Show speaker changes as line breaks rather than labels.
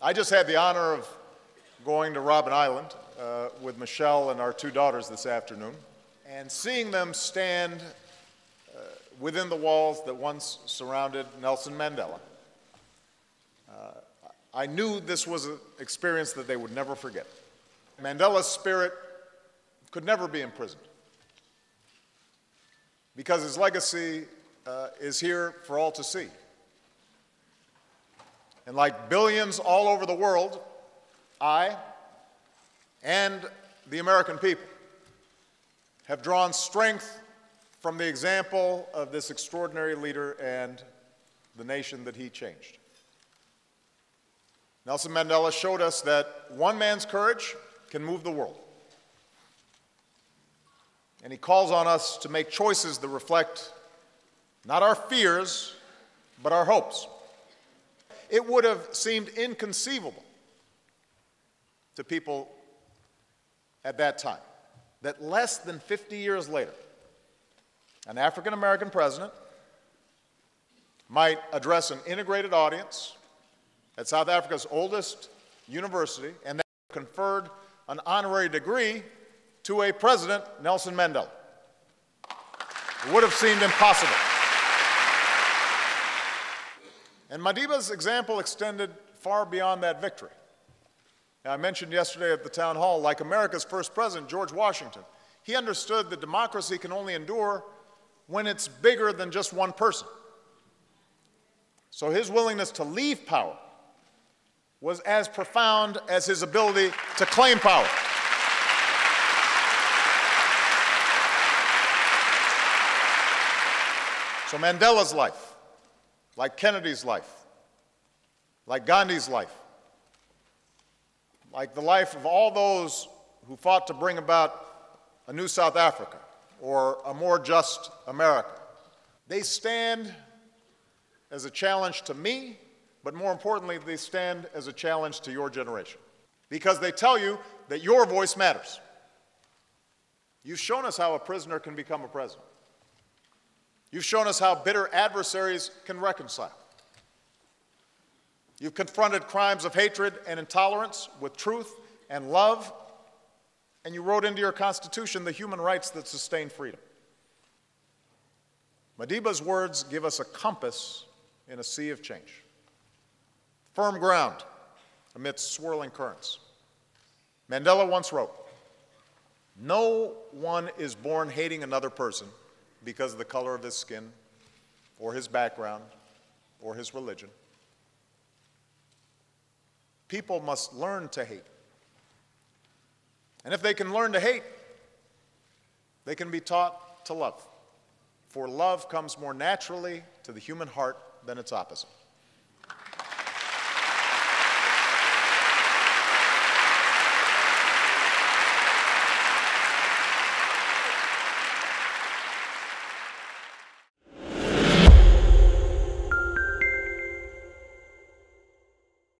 I just had the honor of going to Robben Island with Michelle and our two daughters this afternoon, and seeing them stand within the walls that once surrounded Nelson Mandela. I knew this was an experience that they would never forget. Mandela's spirit could never be imprisoned because his legacy is here for all to see. And like billions all over the world, I and the American people have drawn strength from the example of this extraordinary leader and the nation that he changed. Nelson Mandela showed us that one man's courage can move the world. And he calls on us to make choices that reflect not our fears, but our hopes. It would have seemed inconceivable to people at that time that less than 50 years later, an African-American president might address an integrated audience at South Africa's oldest university and that conferred an honorary degree to a president, Nelson Mandela. It would have seemed impossible. And Madiba's example extended far beyond that victory. Now, I mentioned yesterday at the town hall, like America's first president, George Washington, he understood that democracy can only endure when it's bigger than just one person. So his willingness to leave power was as profound as his ability to claim power. So Mandela's life, like Kennedy's life, like Gandhi's life, like the life of all those who fought to bring about a new South Africa or a more just America, they stand as a challenge to me, but more importantly, they stand as a challenge to your generation, because they tell you that your voice matters. You've shown us how a prisoner can become a president. You've shown us how bitter adversaries can reconcile. You've confronted crimes of hatred and intolerance with truth and love, and you wrote into your Constitution the human rights that sustain freedom. Madiba's words give us a compass in a sea of change. Firm ground amidst swirling currents. Mandela once wrote, "No one is born hating another person because of the color of his skin, or his background, or his religion. People must learn to hate. And if they can learn to hate, they can be taught to love. For love comes more naturally to the human heart than its opposite."